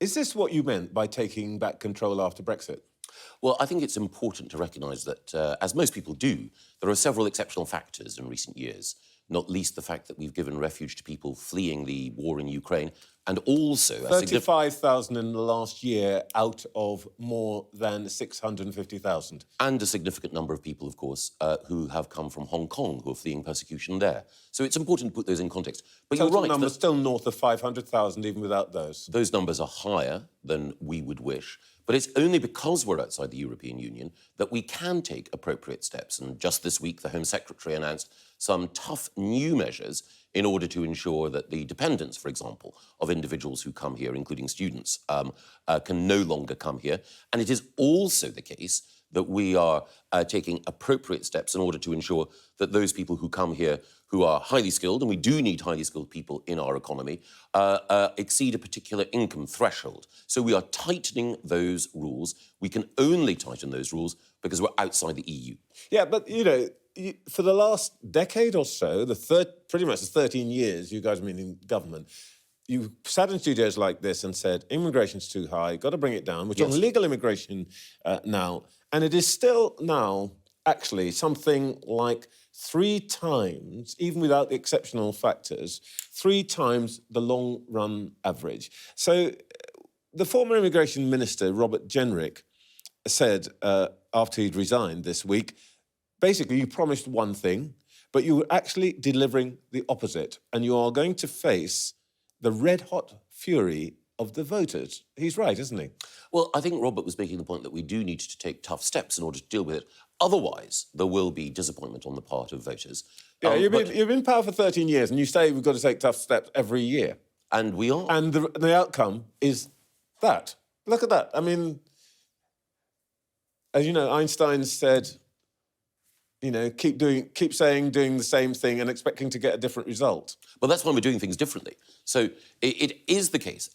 Is this what you meant by taking back control after Brexit? Well, I think it's important to recognise that, as most people do, there are several exceptional factors in recent years, not least the fact that we've given refuge to people fleeing the war in Ukraine, and also... 35,000 in the last year out of more than 650,000. And a significant number of people, of course, who have come from Hong Kong, who are fleeing persecution there. So it's important to put those in context. But Total you're right. numbers still north of 500,000 even without those. Those numbers are higher than we would wish. But it's only because we're outside the European Union that we can take appropriate steps. And just this week, the Home Secretary announced some tough new measures in order to ensure that the dependents, for example, of individuals who come here, including students, can no longer come here. And it is also the case that we are taking appropriate steps in order to ensure that those people who come here who are highly skilled, and we do need highly skilled people in our economy, exceed a particular income threshold. So we are tightening those rules. We can only tighten those rules because we're outside the EU. Yeah, but, you know, for the last decade or so, pretty much the 13 years you guys have been in government, you sat in studios like this and said, immigration's too high, got to bring it down. We're talking legal immigration now. And it is still now actually something like 3 times, even without the exceptional factors, 3 times the long-run average. So the former immigration minister, Robert Jenrick, said after he'd resigned this week, basically you promised one thing, but you were actually delivering the opposite. And you are going to face the red-hot fury of the voters. He's right, isn't he? Well, I think Robert was making the point that we do need to take tough steps in order to deal with it. Otherwise, there will be disappointment on the part of voters. Yeah, you've been in power for 13 years and you say we've got to take tough steps every year. And we are. And the outcome is that. Look at that. I mean, as you know, Einstein said, you know, keep saying, doing the same thing and expecting to get a different result. Well, that's why we're doing things differently. So it is the case,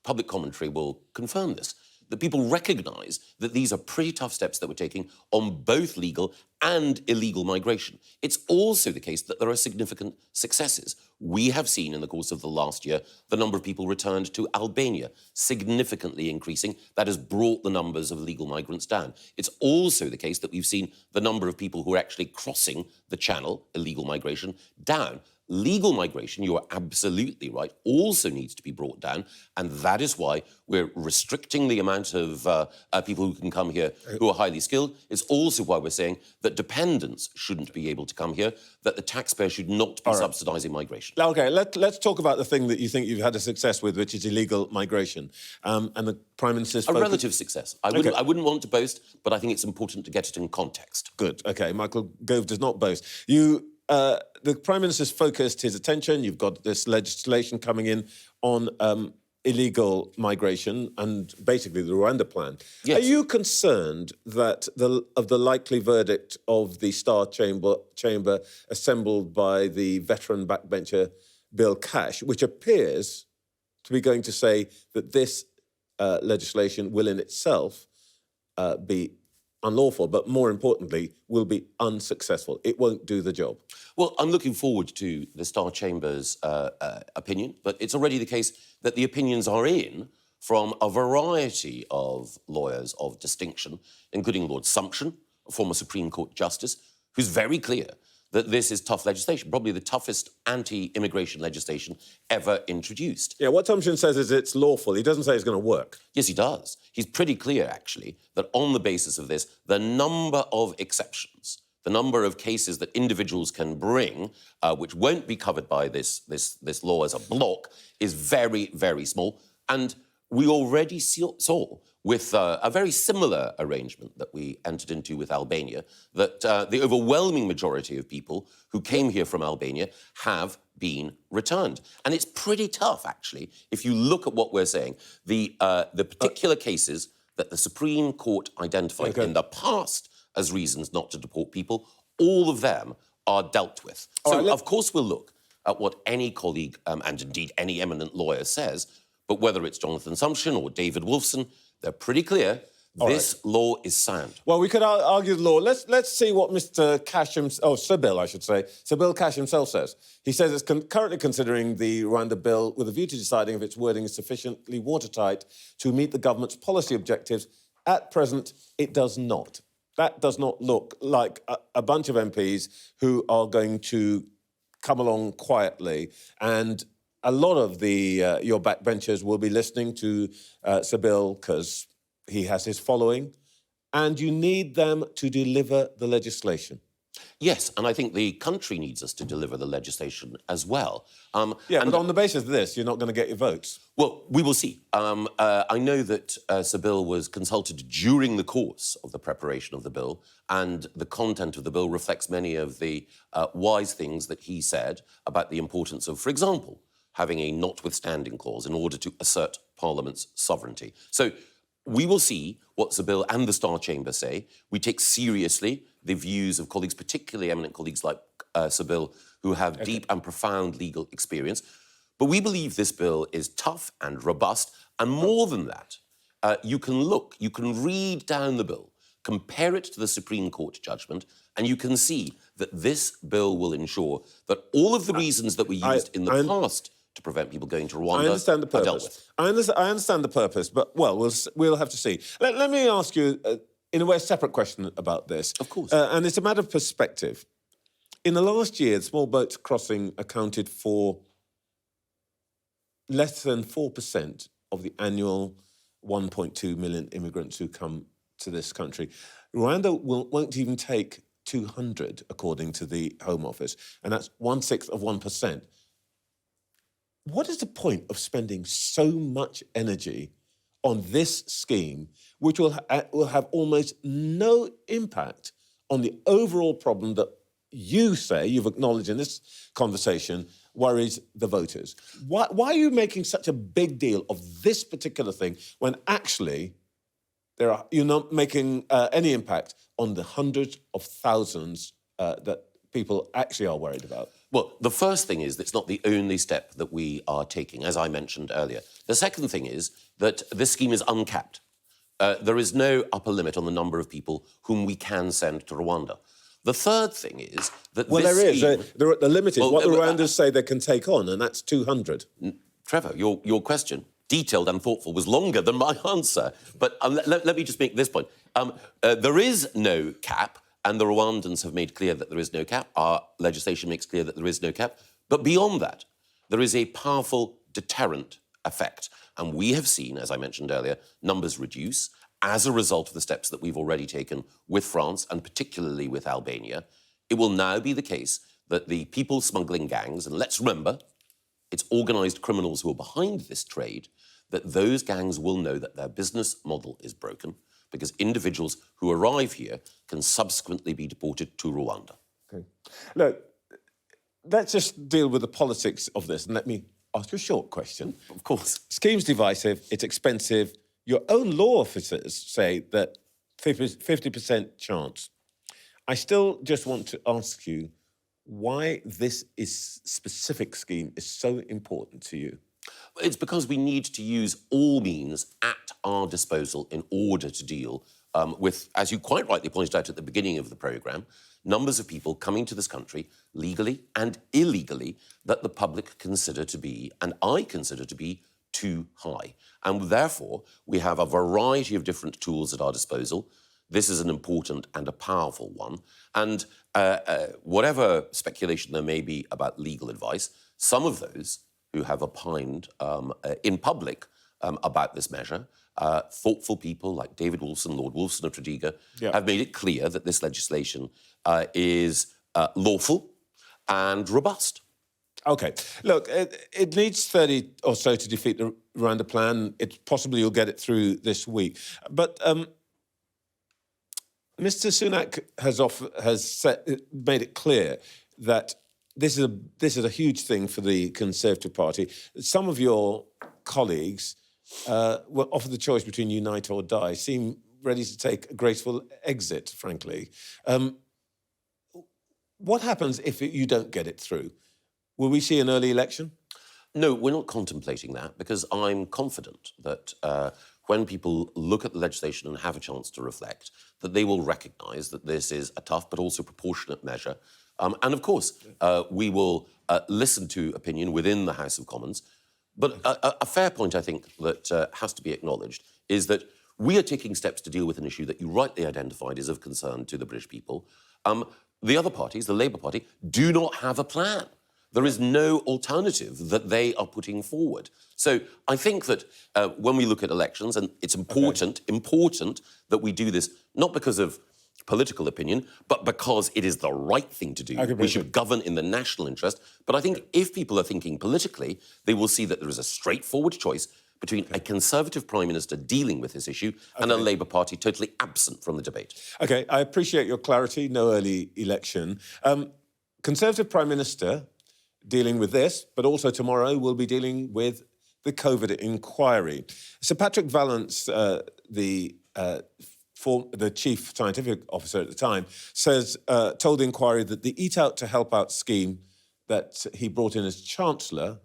public commentary will confirm this, that people recognise that these are pretty tough steps that we're taking on both legal and illegal migration. It's also the case that there are significant successes. We have seen in the course of the last year the number of people returned to Albania significantly increasing. That has brought the numbers of illegal migrants down. It's also the case that we've seen the number of people who are actually crossing the channel, illegal migration, down. Legal migration, you are absolutely right, also needs to be brought down, and that is why we're restricting the amount of people who can come here who are highly skilled. It's also why we're saying that dependents shouldn't be able to come here, that the taxpayer should not be subsidising migration. OK, let's talk about the thing that you think you've had a success with, which is illegal migration. And the Prime Minister's a relative success. I wouldn't want to boast, but I think it's important to get it in context. Good, OK. Michael Gove does not boast. The Prime Minister's focused his attention. You've got this legislation coming in on illegal migration and basically the Rwanda plan. Yes. Are you concerned that of the likely verdict of the Star Chamber assembled by the veteran backbencher Bill Cash, which appears to be going to say that this legislation will in itself be unlawful, but more importantly, will be unsuccessful? It won't do the job. Well, I'm looking forward to the Star Chamber's opinion, but it's already the case that the opinions are in from a variety of lawyers of distinction, including Lord Sumption, a former Supreme Court Justice, who's very clear that this is tough legislation, probably the toughest anti-immigration legislation ever introduced. Yeah, what Sumption says is it's lawful. He doesn't say it's going to work. Yes, he does. He's pretty clear, actually, that on the basis of this, the number of exceptions, the number of cases that individuals can bring, which won't be covered by this law as a block, is very, very small. And we already saw with a very similar arrangement that we entered into with Albania, that the overwhelming majority of people who came here from Albania have been returned. And it's pretty tough, actually, if you look at what we're saying. The particular cases that the Supreme Court identified in the past as reasons not to deport people, all of them are dealt with. So, of course, we'll look at what any colleague, and indeed any eminent lawyer says, but whether it's Jonathan Sumption or David Wolfson, they're pretty clear This law is sound. Well, we could argue the law. Let's see what Mr. Cash Sybil, I should say, Sybil Cash himself says. He says it's currently considering the Rwanda bill with a view to deciding if its wording is sufficiently watertight to meet the government's policy objectives. At present, it does not. That does not look like a bunch of MPs who are going to come along quietly, and a lot of your backbenchers will be listening to Sybil because he has his following, and you need them to deliver the legislation. Yes, and I think the country needs us to deliver the legislation as well. But on the basis of this, you're not going to get your votes. Well, we will see. I know that Sybil was consulted during the course of the preparation of the bill, and the content of the bill reflects many of the wise things that he said about the importance of, for example, having a notwithstanding clause in order to assert Parliament's sovereignty. So we will see what Sybil and the Star Chamber say. We take seriously the views of colleagues, particularly eminent colleagues like Sybil, who have deep and profound legal experience. But we believe this bill is tough and robust. And more than that, you can read down the bill, compare it to the Supreme Court judgment, and you can see that this bill will ensure that all of the reasons that were used in the past to prevent people going to Rwanda I understand the purpose. are dealt with. I understand the purpose, but, well, we'll have to see. Let me ask you, in a way, a separate question about this. Of course. And it's a matter of perspective. In the last year, small boats crossing accounted for less than 4% of the annual 1.2 million immigrants who come to this country. Rwanda won't even take 200, according to the Home Office, and that's 1/6 of 1%. What is the point of spending so much energy on this scheme, which will have almost no impact on the overall problem that you say, you've acknowledged in this conversation, worries the voters? Why are you making such a big deal of this particular thing when actually you're not making any impact on the hundreds of thousands that people actually are worried about? Well, the first thing is that it's not the only step that we are taking, as I mentioned earlier. The second thing is that this scheme is uncapped. There is no upper limit on the number of people whom we can send to Rwanda. The third thing is that there is. The limit is what the Rwandans say they can take on, and that's 200. Trevor, your question, detailed and thoughtful, was longer than my answer. But let me just make this point. There is no cap, and the Rwandans have made clear that there is no cap. Our legislation makes clear that there is no cap. But beyond that, there is a powerful deterrent effect. And we have seen, as I mentioned earlier, numbers reduce as a result of the steps that we've already taken with France and particularly with Albania. It will now be the case that the people smuggling gangs, and let's remember, it's organised criminals who are behind this trade, that those gangs will know that their business model is broken because individuals who arrive here can subsequently be deported to Rwanda. Okay. Look, let's just deal with the politics of this, and let me ask you a short question. Of course. Scheme's divisive, it's expensive. Your own law officers say that 50% chance. I still just want to ask you why this specific scheme is so important to you. It's because we need to use all means at our disposal in order to deal with, as you quite rightly pointed out at the beginning of the programme, numbers of people coming to this country legally and illegally that the public consider to be, and I consider to be, too high. And therefore, we have a variety of different tools at our disposal. This is an important and a powerful one. And whatever speculation there may be about legal advice, some of those who have opined in public about this measure, thoughtful people like David Wolfson, Lord Wolfson of Tredegar, have made it clear that this legislation is lawful and robust. OK. Look, it needs 30 or so to defeat the Rwanda plan. Possibly you'll get it through this week. But Mr Sunak has made it clear that this is a huge thing for the Conservative Party. Some of your colleagues were offered the choice between unite or die, seem ready to take a graceful exit, frankly. What happens if you don't get it through? Will we see an early election? No, we're not contemplating that because I'm confident that when people look at the legislation and have a chance to reflect, that they will recognise that this is a tough but also proportionate measure. And of course, we will listen to opinion within the House of Commons. But a fair point, I think, that has to be acknowledged is that we are taking steps to deal with an issue that you rightly identified is of concern to the British people. The other parties, the Labour Party, do not have a plan. There is no alternative that they are putting forward. So I think that when we look at elections, and it's important that we do this, not because of political opinion, but because it is the right thing to do. We should govern in the national interest. But I think if people are thinking politically, they will see that there is a straightforward choice between a Conservative Prime Minister dealing with this issue and a Labour Party totally absent from the debate. OK, I appreciate your clarity, no early election. Conservative Prime Minister dealing with this, but also tomorrow will be dealing with the COVID inquiry. Sir Patrick Vallance, the chief scientific officer at the time, told the inquiry that the Eat Out to Help Out scheme that he brought in as Chancellor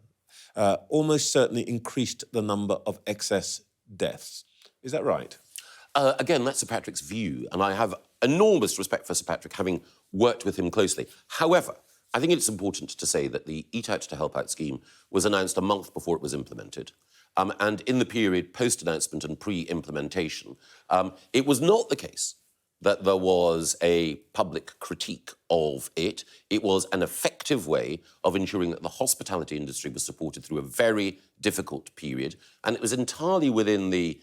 almost certainly increased the number of excess deaths. Is that right? Again, that's Sir Patrick's view, and I have enormous respect for Sir Patrick, having worked with him closely. However, I think it's important to say that the Eat Out to Help Out scheme was announced a month before it was implemented. And in the period post-announcement and pre-implementation, it was not the case that there was a public critique of it. It was an effective way of ensuring that the hospitality industry was supported through a very difficult period. And it was entirely within the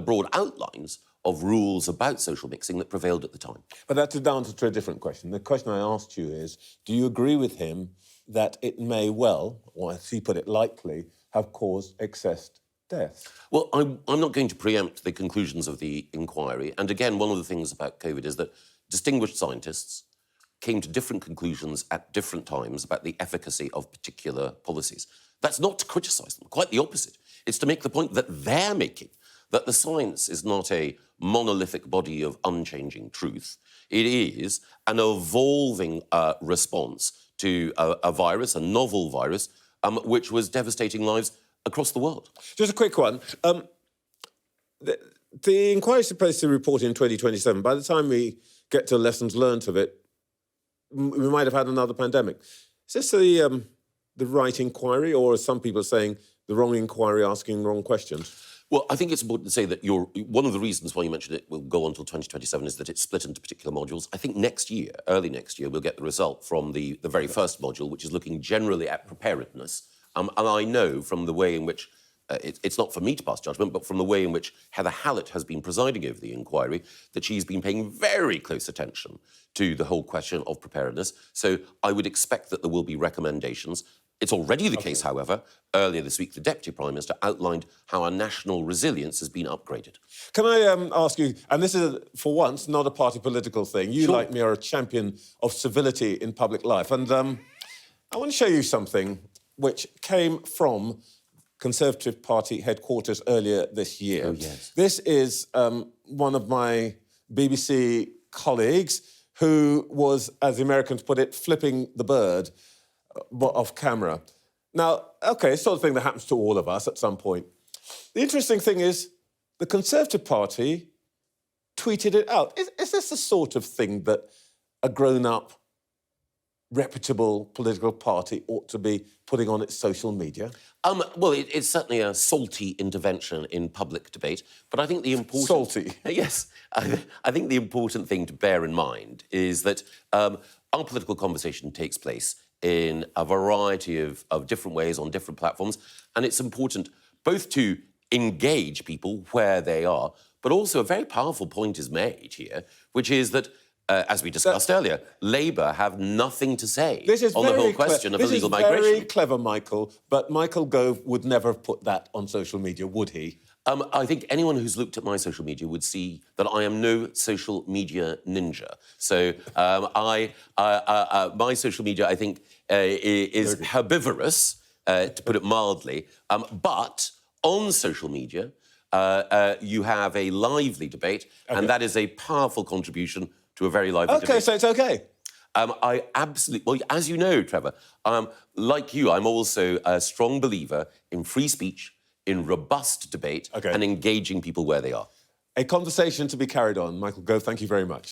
broad outlines of rules about social mixing that prevailed at the time. But that's the answer to a different question. The question I asked you is, do you agree with him that it may well, or as he put it, likely, have caused excess deaths? Well, I'm not going to preempt the conclusions of the inquiry. And again, one of the things about COVID is that distinguished scientists came to different conclusions at different times about the efficacy of particular policies. That's not to criticise them, quite the opposite. It's to make the point that they're making, that the science is not a monolithic body of unchanging truth. It is an evolving response to a virus, a novel virus, which was devastating lives across the world. Just a quick one. The inquiry is supposed to report in 2027. By the time we get to lessons learned of it, we might have had another pandemic. Is this the right inquiry, or as some people are saying, the wrong inquiry asking the wrong questions? Well, I think it's important to say that one of the reasons why you mentioned it will go on until 2027 is that it's split into particular modules. I think next year, early next year, we'll get the result from the very first module, which is looking generally at preparedness. And I know from the way in which, it's not for me to pass judgment, but from the way in which Heather Hallett has been presiding over the inquiry, that she's been paying very close attention to the whole question of preparedness. So I would expect that there will be recommendations. It's already the case, however. Earlier this week, the Deputy Prime Minister outlined how our national resilience has been upgraded. Can I ask you, and this is, for once, not a party political thing. You, like me, are a champion of civility in public life. And I want to show you something which came from Conservative Party headquarters earlier this year. Oh, yes. This is one of my BBC colleagues who was, as the Americans put it, flipping the bird off camera. Now, OK, it's sort of thing that happens to all of us at some point. The interesting thing is the Conservative Party tweeted it out. Is this the sort of thing that a grown-up, reputable political party ought to be putting on its social media? Well, it's certainly a salty intervention in public debate, but I think the important... Salty? Yes. I think the important thing to bear in mind is that our political conversation takes place in a variety of different ways on different platforms, and it's important both to engage people where they are, but also a very powerful point is made here, which is that as we discussed earlier, Labour have nothing to say on the whole question of illegal migration. This is very clever, Michael, but Michael Gove would never have put that on social media, would he? I think anyone who's looked at my social media would see that I am no social media ninja. So my social media, I think, is herbivorous, to put it mildly. But on social media, you have a lively debate, and that is a powerful contribution to a very lively debate. OK, so it's OK? I absolutely, well, as you know, Trevor, like you, I'm also a strong believer in free speech, in robust debate, Okay. and engaging people where they are. A conversation to be carried on. Michael Gove, thank you very much.